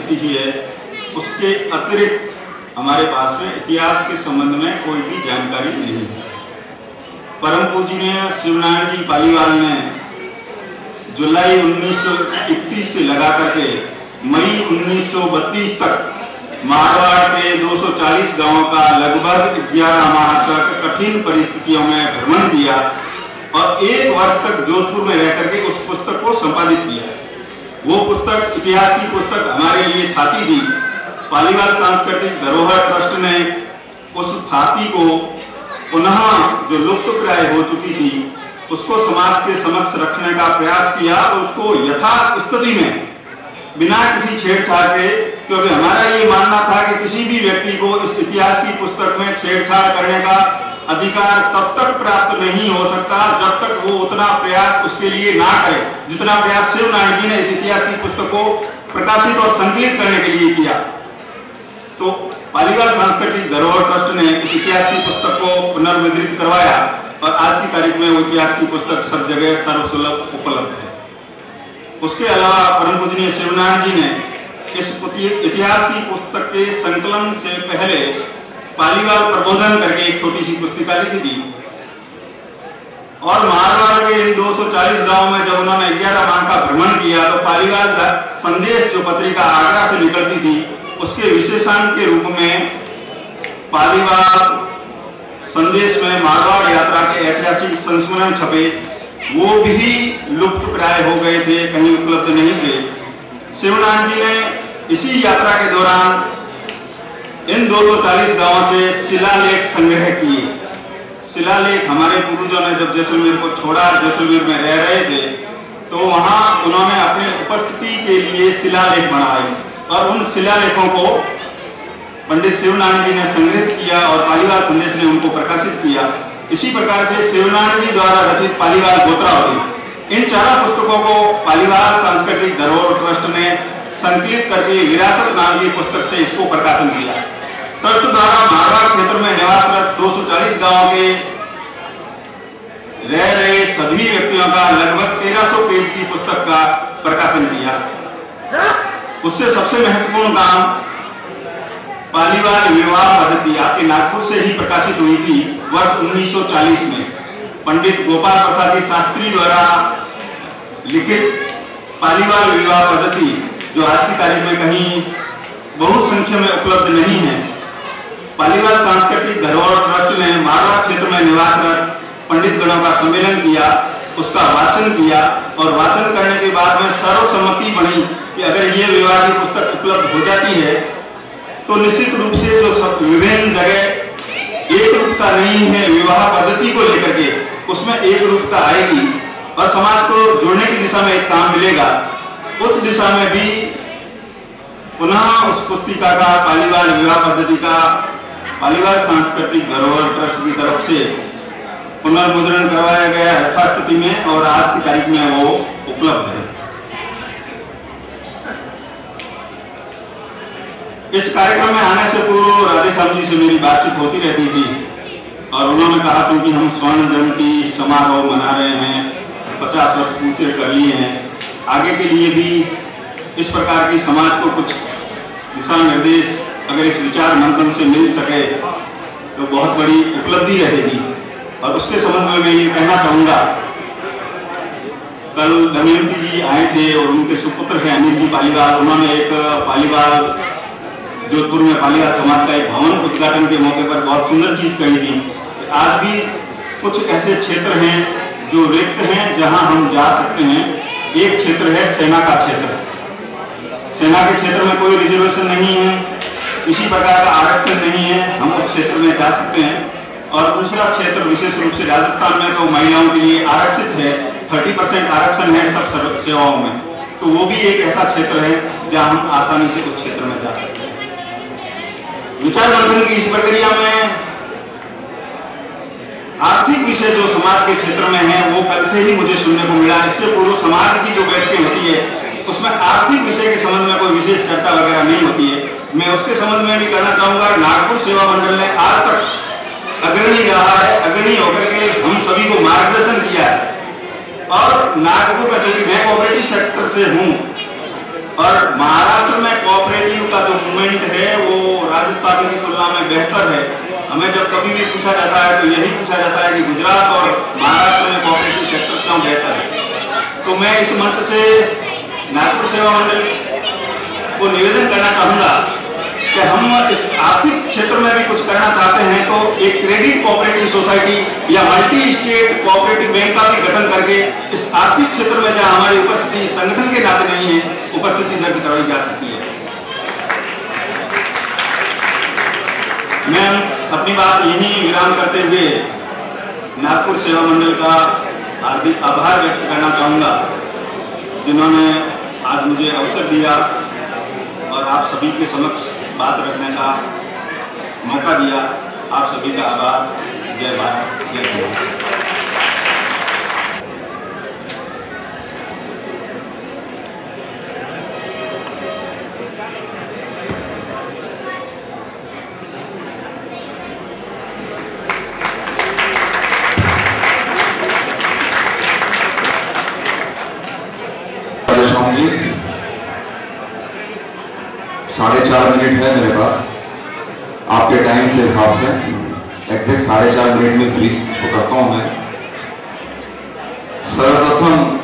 स्थिति ही है, उसके अतिरिक्त हमारे पास में इतिहास के संबंध में कोई भी जानकारी नहीं है। परम पूजनीय शिवनारायण जी पालीवाल ने जुलाई 1931 से लगा करके मई 1932 तक मारवाड़ के 240 गांवों का लगभग 11 माह तक कठिन परिस्थितियों में भ्रमण किया और 1 वर्ष तक जोधपुर में रह करके उस पुस्तक को संपादित किया। वो पुस्तक, इतिहास की पुस्तक, हमारे लिए छाती थी। पालीवाल सांस्कृतिक धरोहर ट्रस्ट ने उस छाती को पुनः जो लुप्त प्राय हो चुकी थी उसको समाज के समक्ष रखने का प्रयास किया और उसको यथार्थ स्थिति में बिना किसी छेड़छाड़ के, क्योंकि हमारा ये मानना था कि किसी भी व्यक्ति को इस इतिहास की पुस्तक में छेड़छाड़ करने का अधिकार तब तक प्राप्त नहीं हो सकता जब तक वो उतना प्रयास उसके लिए ना करे जितना प्रयास शिवनारायण जी ने इस इतिहास की पुस्तक को प्रकाशित और संकलित करने के लिए किया। तो पालीवाल सांस्कृतिक धरोहर ट्रस्ट ने इस इतिहास की पुस्तक को पुनर्मुद्रित करवाया और आज की तारीख में वो इतिहास की पुस्तक सब जगह सर्वसुलभ उपलब्ध है। उसके अलावा परम पूजनीय शिवनारायण जी ने इस इतिहास की पुस्तक के संकलन से पहले पालीवाल प्रबोधन करके एक छोटी सी पुस्तिका लिखी थी और मारवाड़ के इन 240 गांवों में जब उन्होंने 11 माह का भ्रमण किया तो पालीवाल संदेश जो पत्रिका आगरा से निकलती थी उसके विशेषण के रूप में पालीवाल संदेश में मारवाड़ यात्रा के ऐतिहासिक संस्मरण छपे, वो भी लुप्त प्राय हो गए थे, कहीं उपलब्ध नहीं थे। शिवनारायण जी ने इसी यात्रा के दौरान इन 240 गांवों से शिलालेख संग्रह किए। शिलालेख हमारे पूर्वजों ने जब जैसलमेर को छोड़ा, जैसलमेर में रह रहे थे, तो वहां उन्होंने अपनी उपस्थिति के लिए शिलालेख बनाए और उन शिलालेखों को पंडित शिवनारायण जी ने संग्रहित किया और पालीवाल संदेश ने उनको प्रकाशित किया। इसी प्रकार से शिवनारायण जी द्वारा रचित पालीवाल गोत्रावली, इन 4 पुस्तकों को पालीवाल सांस्कृतिक धरोहर ट्रस्ट ने संकलित करके विरासत नाम की पुस्तक से इसको प्रकाशन किया। ट्रस्ट द्वारा मारवाड़ क्षेत्र में निवासरत 240 गांवों के रह रहे सभी व्यक्तियों का लगभग 1300 पेज की पुस्तक का प्रकाशन किया। उससे सबसे महत्वपूर्ण काम पालीवाल विवाह पद्धति आपके नागपुर से ही प्रकाशित हुई थी वर्ष 1940 में पंडित गोपाल प्रसाद शास्त्री द्वारा लिखित पालीवाल विवाह पद्धति, जो आज की तारीख में कहीं बहुत संख्या में उपलब्ध नहीं है। पालीवाल सांस्कृतिक धरोहर ट्रस्ट ने मारवाड़ क्षेत्र में निवासरत पंडित गणों का सम्मेलन किया, उसका वाचन किया और वाचन करने के बाद में सर्वसम्मति बनी कि अगर ये विवाह की पुस्तक उपलब्ध हो जाती है तो निश्चित रूप से जो सब विभिन्न जगह एक रूपता नहीं है विवाह पद्धति को लेकर के, उसमें एक रूपता आएगी और समाज को जोड़ने की दिशा में एक काम मिलेगा। उस दिशा में भी पुनः उस पुस्तिका का पालीवाल विवाह पद्धति का पालीवाल सांस्कृतिक धरोहर ट्रस्ट की तरफ से पुनर्मुद्रण करवाया गया यथास्थिति में और आज की तारीख में वो उपलब्ध है। इस कार्यक्रम में आने से पूर्व राधेश्याम जी से मेरी बातचीत होती रहती थी और उन्होंने कहा क्योंकि हम स्वर्ण जयंती समारोह मना रहे हैं, 50 वर्ष पूरे कर लिए हैं, आगे के लिए भी इस प्रकार की समाज को कुछ दिशा निर्देश अगर इस विचार मंथन से मिल सके तो बहुत बड़ी उपलब्धि रहेगी। और उसके संबंध में मैं ये कहना चाहूँगा, कल दमयंती जी आए थे और उनके सुपुत्र हैं अनिल जी पालीवाल, उन्होंने एक पालीवाल जोधपुर में पालीवाल समाज का एक भवन उद्घाटन के मौके पर बहुत सुंदर चीज कही थी। आज भी कुछ ऐसे क्षेत्र हैं जो रिक्त हैं जहां हम जा सकते हैं। एक क्षेत्र है सेना का क्षेत्र, सेना के क्षेत्र में कोई रिजर्वेशन नहीं है, किसी प्रकार का आरक्षण नहीं है, हम उस क्षेत्र में जा सकते हैं। और दूसरा क्षेत्र विशेष रूप से राजस्थान में तो महिलाओं के लिए आरक्षित है, 30% आरक्षण है सब सेवाओं में, तो वो भी एक ऐसा क्षेत्र है जहां हम आसानी से उस क्षेत्र में जा सकते हैं। विचार मंथन की इस प्रक्रिया में आर्थिक विषय जो समाज के क्षेत्र में है वो कल से ही मुझे सुनने को मिला। इससे पूर्व समाज की जो बैठकें होती है उसमें आर्थिक विषय के संबंध में कोई विशेष चर्चा वगैरह नहीं होती है। मैं उसके संबंध में भी करना चाहूंगा, नागपुर सेवा मंडल ने आज तक अग्रणी रहा है, अग्रणी होकर के हम सभी को मार्गदर्शन किया है। और नागपुर का, जो कि मैं कोऑपरेटिव सेक्टर से हूँ और महाराष्ट्र में कोऑपरेटिव बेहतर है। हमें जब कभी भी पूछा जाता है तो यही पूछा जाता है कि गुजरात और महाराष्ट्र में कोऑपरेटिव सेक्टर क्यों बेहतर है। तो मैं इस मंच से नागपुर सेवा मंडल को निवेदन करना चाहूँगा कि हम इस आर्थिक क्षेत्र में भी कुछ करना चाहते हैं तो एक क्रेडिट कोऑपरेटिव सोसाइटी या मल्टी स्टेट कोऑपरेटिव बैंक का भी गठन करके इस आर्थिक क्षेत्र में जहाँ हमारी उपस्थिति संगठन के नाते नहीं है, उपस्थिति दर्ज करवाई जा सकती है। मैं अपनी बात यहीं विराम करते हुए नागपुर सेवा मंडल का हार्दिक आभार व्यक्त करना चाहूँगा, जिन्होंने आज मुझे अवसर दिया और आप सभी के समक्ष बात रखने का मौका दिया। आप सभी का आभार। जय भारत, जय श्री। जी 4.5 मिनट है मेरे पास, आपके टाइम से हिसाब से एग्जैक्ट 4.5 मिनट में फ्री तो करता हूँ मैं। सर्वप्रथम